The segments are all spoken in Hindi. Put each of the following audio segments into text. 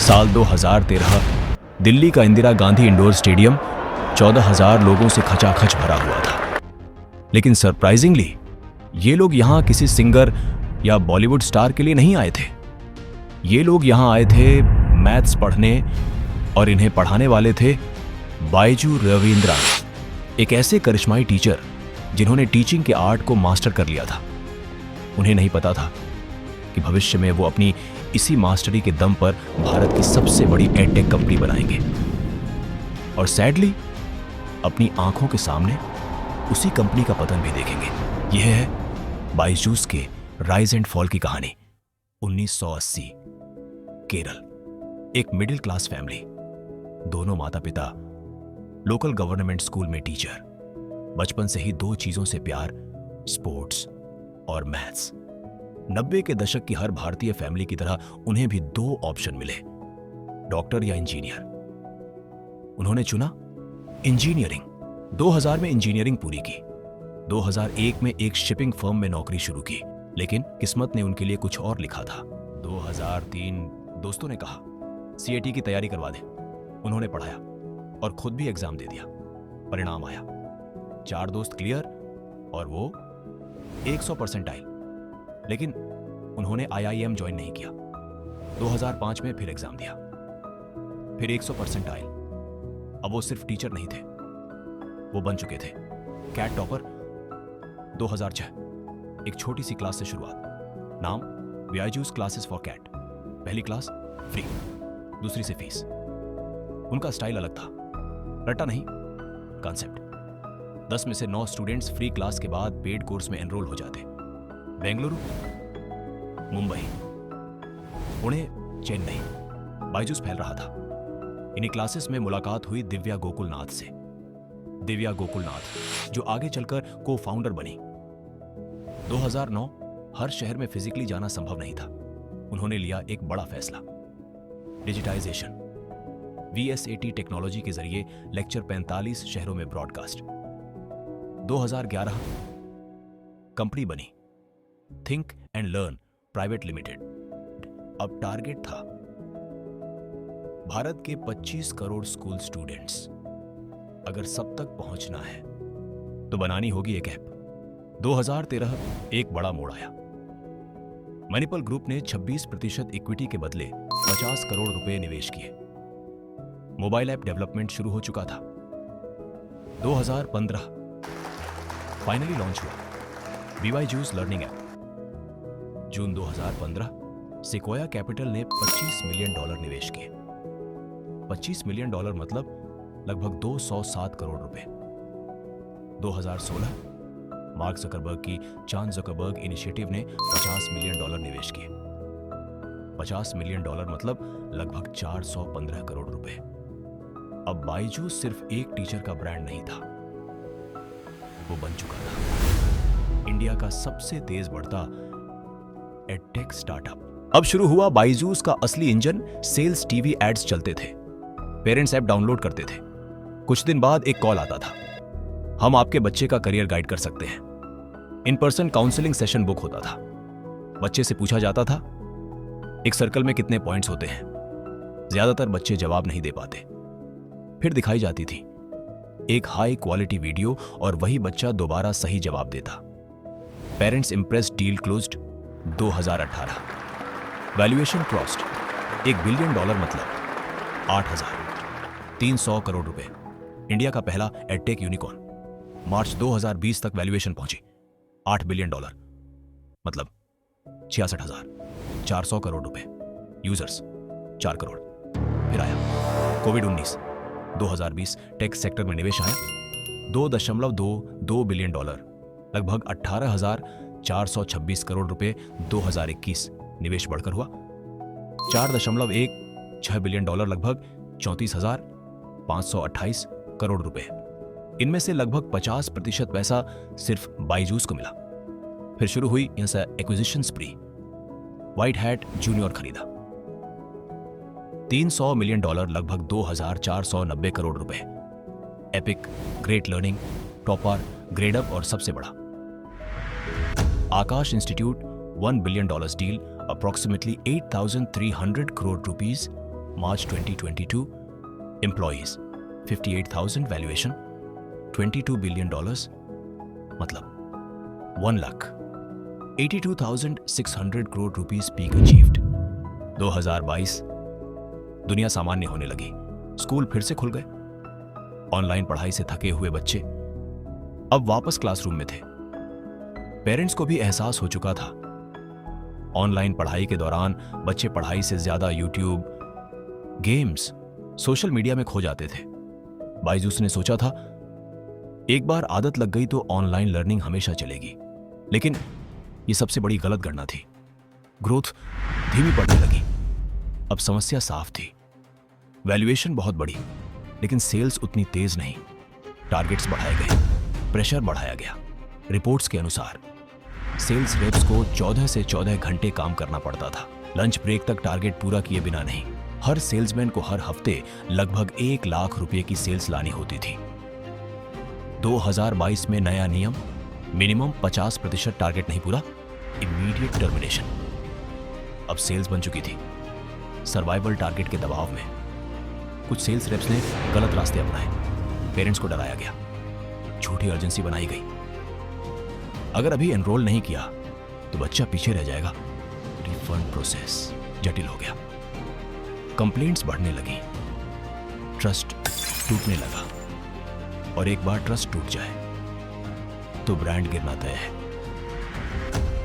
साल 2013 दिल्ली का इंदिरा गांधी इंडोर स्टेडियम 14,000 लोगों से खचाखच भरा हुआ था। लेकिन सरप्राइजिंगली ये लोग यहां किसी सिंगर या बॉलीवुड स्टार के लिए नहीं आए थे। ये लोग यहां आए थे मैथ्स पढ़ने, और इन्हें पढ़ाने वाले थे बायजू रविंद्रन, एक ऐसे करिश्माई टीचर जिन्होंने टीचिंग के आर्ट को मास्टर कर लिया था। उन्हें नहीं पता था कि भविष्य में वो अपनी इसी मास्टरी के दम पर भारत की सबसे बड़ी एडटेक कंपनी बनाएंगे। और सैडली अपनी आंखों के सामने उसी कंपनी का पतन भी देखेंगे। यह है बायजूस के राइज एंड फॉल की कहानी। 1980 केरल, एक मिडिल क्लास फैमिली, दोनों माता पिता लोकल गवर्नमेंट स्कूल में टीचर। बचपन से ही दो चीजों से प्यार, स्पोर्ट्स और मैथ्स। 90 के दशक की हर भारतीय फैमिली की तरह उन्हें भी दो ऑप्शन मिले, डॉक्टर या इंजीनियर। उन्होंने चुना इंजीनियरिंग। 2000 में इंजीनियरिंग पूरी की। 2001 में एक शिपिंग फर्म में नौकरी शुरू की, लेकिन किस्मत ने उनके लिए कुछ और लिखा था। 2003 दोस्तों ने कहा सीएटी की तैयारी करवा दे। उन्होंने पढ़ाया और खुद भी एग्जाम दे दिया। परिणाम आया, 4 दोस्त क्लियर और वो 100% आए। लेकिन उन्होंने आईआईएम ज्वाइन नहीं किया। 2005 में फिर एग्जाम दिया, फिर 100% आए। अब वो सिर्फ टीचर नहीं थे, वो बन चुके थे कैट टॉपर। 2006 एक छोटी सी क्लास से शुरुआत, नाम बायजूस क्लासेस फॉर कैट। पहली क्लास फ्री, दूसरी से फीस। उनका स्टाइल अलग था, रट्टा नहीं, कॉन्सेप्ट। 10 में से 9 स्टूडेंट्स फ्री क्लास के बाद पेड कोर्स में एनरोल हो जाते। बेंगलुरु, मुंबई, पुणे, चेन्नई, बायजूस फैल रहा था। इन्हीं क्लासेस में मुलाकात हुई दिव्या गोकुलनाथ से। दिव्या गोकुलनाथ जो आगे चलकर को फाउंडर बनी। 2009 हर शहर में फिजिकली जाना संभव नहीं था। उन्होंने लिया एक बड़ा फैसला, डिजिटाइजेशन। VSAT टेक्नोलॉजी के जरिए लेक्चर 45 शहरों में ब्रॉडकास्ट। 2011 कंपनी बनी think and learn private limited. अब टारगेट था भारत के 25 करोड़ स्कूल स्टूडेंट्स। अगर सब तक पहुंचना है तो बनानी होगी एक ऐप। 2013 एक बड़ा मोड़ आया। मणिपाल ग्रुप ने 26% इक्विटी के बदले 50 करोड़ रुपए निवेश किए। मोबाइल ऐप डेवलपमेंट शुरू हो चुका था। 2015 फाइनली लॉन्च हुआ बायजूस लर्निंग ऐप। जून 2015 सिक्वोया कैपिटल ने $25 मिलियन निवेश किए। $25 मिलियन मतलब लगभग 207 करोड़ रुपए। 2016 मार्क जकरबर्ग की चांद जकरबर्ग इनिशिएटिव ने $50 मिलियन निवेश किए। $50 मिलियन मतलब लगभग 415 करोड़ रुपए। अब बायजूस सिर्फ एक टीचर का ब्रांड नहीं था, वो बन चुका था इंडिया का सबसे तेज बढ़ता एडटेक स्टार्टअप। अब शुरू हुआ बायजूस का असली इंजन। सेल्स टीवी एड्स चलते थे, पेरेंट्स ऐप डाउनलोड करते थे। कुछ दिन बाद एक कॉल आता था, हम आपके बच्चे का करियर गाइड कर सकते हैं। In person counselling session book होता था। बच्चे से पूछा जाता था एक सर्कल में कितने पॉइंट्स होते हैं। ज्यादातर बच्चे जवाब नहीं दे पाते। फिर दिखाई जाती थी एक हाई क्वालिटी वीडियो और वही बच्चा दोबारा सही जवाब देता। Parents Impress, deal closed. 2018 valuation crossed $1 billion मतलब 8,300 करोड़ रुपए। इंडिया का पहला एडटेक यूनिकॉर्न। मार्च 2020 तक वैल्यूएशन पहुंची $8 बिलियन मतलब 66,400 करोड़ रुपए। यूजर्स 4 करोड़। फिर आया कोविड-19। 2020 टेक सेक्टर में निवेश आया $2.22 बिलियन, लगभग 18,426 करोड़ रुपए। 2021 निवेश बढ़कर हुआ $4.16 बिलियन, लगभग 34,528 करोड़ रुपए। इनमें से लगभग 50% पैसा सिर्फ बायजूस को मिला। फिर शुरू हुई इनसे acquisition spree. White Hat Junior खरीदा $300 मिलियन, लगभग 2,490 करोड़ रुपए। Epic, Great Learning, Toppr, Gradeup और सबसे बड़ा Aakash institute $1 billion deal, approximately 8,300 crore rupees, March 2022 employees 58,000 valuation $22 billion मतलब 1,82,600 करोड़ रुपीस पीक अचीव्ड। 2022 दुनिया सामान्य होने लगी, स्कूल फिर से खुल गए, ऑनलाइन पढ़ाई से थके हुए बच्चे अब वापस क्लासरूम में थे। पेरेंट्स को भी एहसास हो चुका था ऑनलाइन पढ़ाई के दौरान बच्चे पढ़ाई से ज्यादा यूट्यूब, गेम्स, सोशल मीडिया में खो जाते थे। बायजूस ने सोचा था एक बार आदत लग गई तो ऑनलाइन लर्निंग हमेशा चलेगी, लेकिन यह सबसे बड़ी गलत गणना थी। ग्रोथ धीमी पड़ने लगी। अब समस्या साफ थी, वैल्यूएशन बहुत बढ़ी लेकिन सेल्स उतनी तेज नहीं। टारगेट्स बढ़ाए गए, प्रेशर बढ़ाया गया। रिपोर्ट्स के अनुसार सेल्स रेप्स को 14 से 14 घंटे काम करना पड़ता था, लंच ब्रेक तक टारगेट पूरा किए बिना नहीं। हर सेल्समैन को हर हफ्ते लगभग 1 लाख रुपए की सेल्स लानी होती थी। 2022 में नया नियम, मिनिमम 50% टारगेट नहीं पूरा, इमीडिएट टर्मिनेशन। अब सेल्स बन चुकी थी सर्वाइवल टारगेट के दबाव में। कुछ सेल्स रेप्स ने गलत रास्ते अपनाए, पेरेंट्स को डराया गया, झूठी अर्जेंसी बनाई गई। अगर अभी एनरोल नहीं किया तो बच्चा पीछे रह जाएगा। रिफंड प्रोसेस जटिल हो गया, कंप्लेंट्स बढ़ने लगी, ट्रस्ट टूटने लगा, और एक बार ट्रस्ट टूट जाए तो ब्रांड गिरना तय है।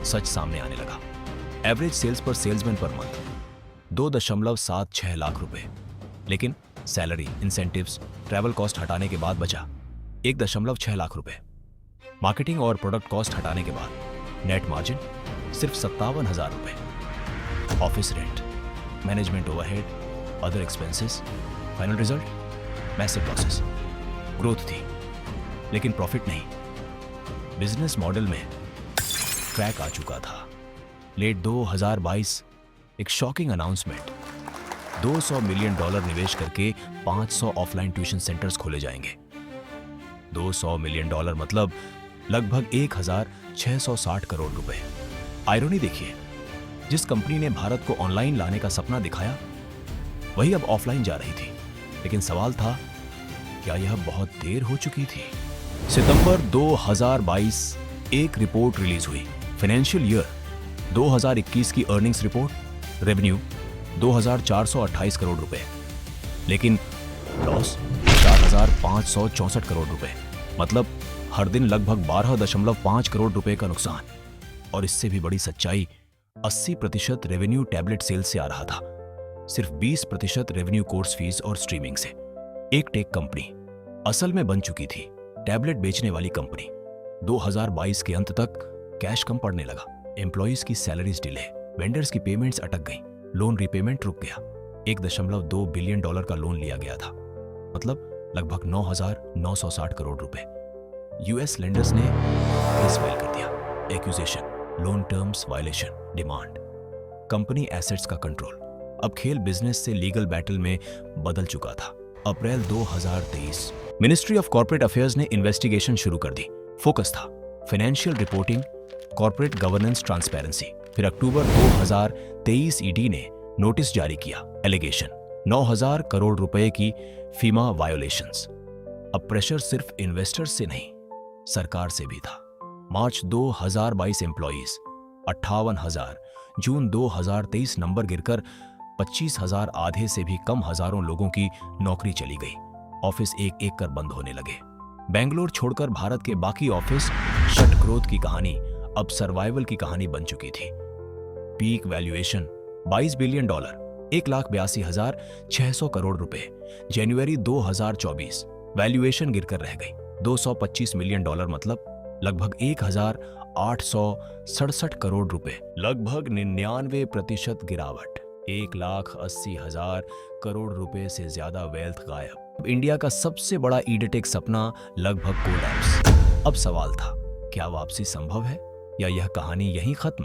सच सामने आने लगा। एवरेज सेल्स पर सेल्समैन पर मंथ 2.76 लाख रुपए, लेकिन सैलरी, इंसेंटिव्स, ट्रैवल कॉस्ट हटाने के बाद बचा 1.6 लाख रुपए। मार्केटिंग और प्रोडक्ट कॉस्ट हटाने के बाद नेट मार्जिन सिर्फ 57,000 रुपए। Office rent, management overhead, other expenses, final result massive losses. Growth थी लेकिन प्रॉफिट नहीं। बिजनेस मॉडल में क्रैक आ चुका था। लेट 2022 एक शॉकिंग अनाउंसमेंट, $200 मिलियन निवेश करके 500 ऑफलाइन ट्यूशन सेंटर्स खोले जाएंगे। $200 मिलियन मतलब लगभग 1,660 करोड़ रुपए। आयरनी देखिए, जिस कंपनी ने भारत को ऑनलाइन लाने का सपना दिखाया वही अब ऑफलाइन जा रही थी। लेकिन सवाल था, क्या यह बहुत देर हो चुकी थी? सितंबर 2022 एक रिपोर्ट रिलीज हुई, फाइनेंशियल ईयर 2021 की अर्निंग्स रिपोर्ट। रेवेन्यू 2,428 करोड़ रुपए, लेकिन लॉस 4,564 करोड़ रुपए, मतलब हर दिन लगभग 12.5 करोड़ रुपए का नुकसान। और इससे भी बड़ी सच्चाई, 80% रेवेन्यू टैबलेट सेल्स से आ रहा था, सिर्फ 20% रेवेन्यू कोर्स फीस और स्ट्रीमिंग से। एक टेक कंपनी असल में बन चुकी थी टैबलेट बेचने वाली कंपनी। 2022 के अंत तक कैश कम पड़ने लगा, एम्प्लॉइज की सैलरीज डिले, वेंडर्स की पेमेंट्स अटक गई, लोन रिपेमेंट रुक गया। $1.2 बिलियन का लोन लिया गया था, मतलब लगभग 9,960 करोड़ रुपए। यूएस लेंडर्स ने केस फाइल कर दिया, accusation, loan terms violation, demand, company assets का कंट्रोल। अब खेल बिजनेस से लीगल बैटल में बदल चुका था। अप्रैल 2023 मिनिस्ट्री ऑफ कॉर्पोरेट अफेयर्स ने इन्वेस्टिगेशन शुरू कर दी। फोकस था financial reporting, corporate governance, transparency. फिर अक्टूबर 2023 ईडी ने नोटिस जारी किया, एलिगेशन 9,000 करोड़ रुपए की फीमा वायोलेशंस। अब प्रेशर सिर्फ इन्वेस्टर्स से नहीं, सरकार से भी था। मार्च 2022 एम्प्लॉइज 58,000, जून 2023 नंबर गिरकर 25,000, आधे से भी कम हजारों लोगों की नौकरी चली गई। ऑफिस एक एक कर बंद होने लगे। बेंगलोर छोड़कर भारत के बाकी ऑफिस शट। ग्रोथ की कहानी अब सर्वाइवल की कहानी बन चुकी थी। पीक वैल्यूएशन $22 बिलियन, 1,82,600 करोड़ रुपए। जनवरी 2024 वैल्यूएशन गिरकर रह गई $225 मिलियन, मतलब लगभग 1,867 करोड़ रुपए, लगभग 99% गिरावट। 1,80,000 करोड़ रुपए से ज्यादा वेल्थ गायब। इंडिया का सबसे बड़ा ईडटेक सपना लगभग कोलैप्स। अब सवाल था, क्या वापसी संभव है या यह कहानी यहीं खत्म?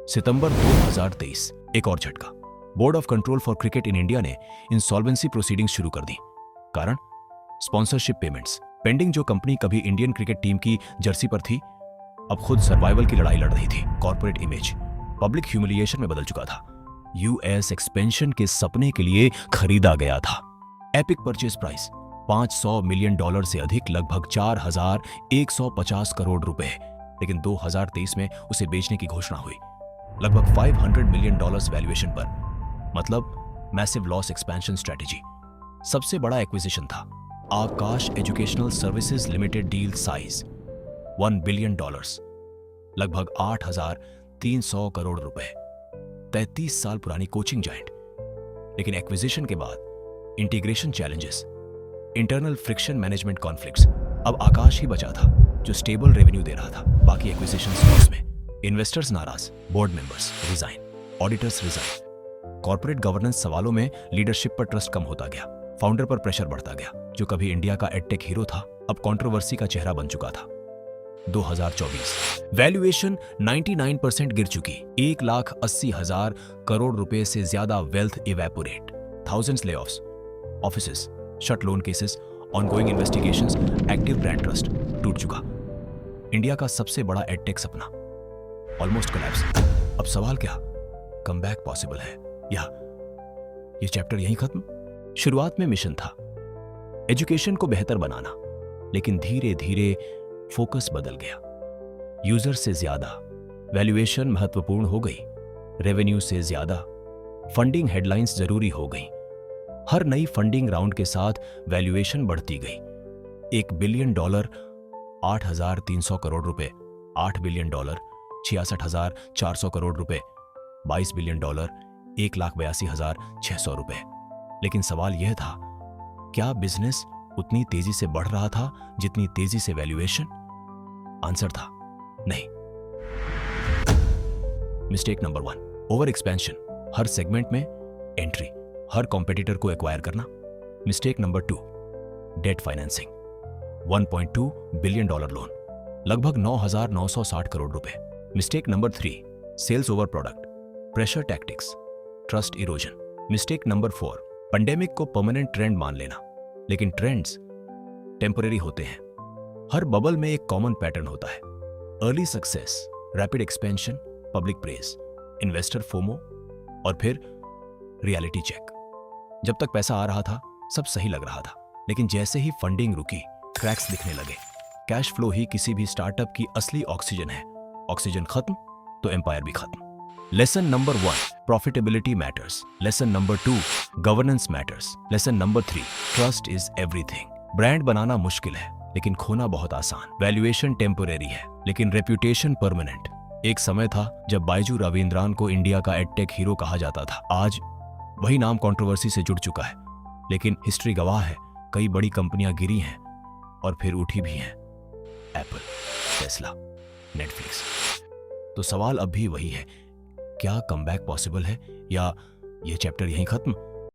सितंबर 2023 एक और झटका। Board of control for cricket in India ने इंसॉल्वेंसी प्रोसीडिंग्स शुरू कर दी। कारण स्पॉन्सरशिप पेमेंट्स पेंडिंग। जो कंपनी कभी इंडियन क्रिकेट टीम की जर्सी पर थी, अब खुद सर्वाइवल की लड़ाई लड़ रही थी। कॉर्पोरेट इमेज पब्लिक ह्यूमिलिएशन में बदल चुका था। यूएस एक्सपेंशन के सपने के लिए खरीदा गया था। एपिक परचेज प्राइस $500 मिलियन से अधिक, लगभग 4,150 करोड़ रुपए। लेकिन 2023 में उसे बेचने की घोषणा हुई, लगभग $500 मिलियन वैल्यूएशन पर। मतलब मैसिव लॉस एक्सपेंशन स्ट्रेटेजी। सबसे बड़ा एक्विजिशन था Aakash Educational Services Limited, deal size $1 billion, लगभग 8,300 करोड़ रुपए। 33 साल पुरानी कोचिंग जायंट। लेकिन एक्विजिशन के बाद integration challenges, internal friction, management conflicts. अब आकाश ही बचा था जो स्टेबल रेवेन्यू दे रहा था, बाकी एक्विजिशन लॉस में। इन्वेस्टर्स नाराज, board members resign, auditors resign. Corporate governance सवालों में लीडरशिप पर ट्रस्ट कम होता गया, फाउंडर पर प्रेशर बढ़ता गया। जो कभी इंडिया का एडटेक हीरो था, अब कंट्रोवर्सी का चेहरा बन चुका था। 2024 वैल्यूएशन 99% गिर चुकी, 1,80,000 करोड़ रुपए से ज्यादा wealth evaporate, thousands layoffs, offices shut, loan cases, ongoing investigations, active brand trust टूट चुका। इंडिया का सबसे बड़ा एडटेक सपना ऑलमोस्ट कोलैप्स। अब सवाल क्या, कमबैक पॉसिबल है या ये चैप्टर यहीं खत्म? शुरुआत में मिशन था एजुकेशन को बेहतर बनाना, लेकिन धीरे धीरे फोकस बदल गया। यूजर से ज्यादा वैल्यूएशन महत्वपूर्ण हो गई, रेवेन्यू से ज्यादा फंडिंग हेडलाइंस जरूरी हो गई। हर नई फंडिंग राउंड के साथ वैल्यूएशन बढ़ती गई। $1 बिलियन 8,300 करोड़ रुपए, $8 बिलियन 66,400 करोड़ रुपए, $22 बिलियन 1,82,600 रुपए। लेकिन सवाल यह था, क्या बिजनेस उतनी तेजी से बढ़ रहा था जितनी तेजी से वैल्यूएशन? आंसर था नहीं। मिस्टेक नंबर 1, ओवर एक्सपेंशन, हर सेगमेंट में एंट्री, हर कॉम्पिटिटर को एक्वायर करना। Mistake number 2, debt financing, $1.2 billion loan, लगभग 9,960 करोड़ रुपए। Mistake number 3, sales over product, pressure tactics, trust erosion. Mistake number 4, pandemic को परमानेंट ट्रेंड मान लेना, लेकिन ट्रेंड्स टेम्परेरी होते हैं। हर बबल में एक कॉमन पैटर्न होता है, early success, rapid expansion, public praise, investor FOMO और फिर रियलिटी चेक। जब तक पैसा आ रहा था सब सही लग रहा था, लेकिन जैसे ही फंडिंग रुकी क्रैक्स दिखने लगे। कैश फ्लो ही किसी भी स्टार्टअप की असली ऑक्सीजन है। ऑक्सीजन खत्म तो एम्पायर भी खत्म। Lesson number 1, profitability matters. Lesson number 2, governance matters. Lesson number 3, trust is everything. Brand बनाना मुश्किल है, लेकिन खोना बहुत आसान। वैल्यूएशन टेम्परेरी है, लेकिन रेप्यूटेशन परमानेंट। एक समय था जब बाइजू रविंद्रन को इंडिया का एडटेक हीरो कहा जाता था। आज वही नाम कंट्रोवर्सी से जुड़ चुका है, लेकिन हिस्ट्री गवाह है, कई बड़ी कंपनियां गिरी हैं और फिर उठी भी हैं। Apple, Tesla, Netflix. तो सवाल अब भी वही है, क्या कमबैक पॉसिबल है या ये चैप्टर यहीं खत्म?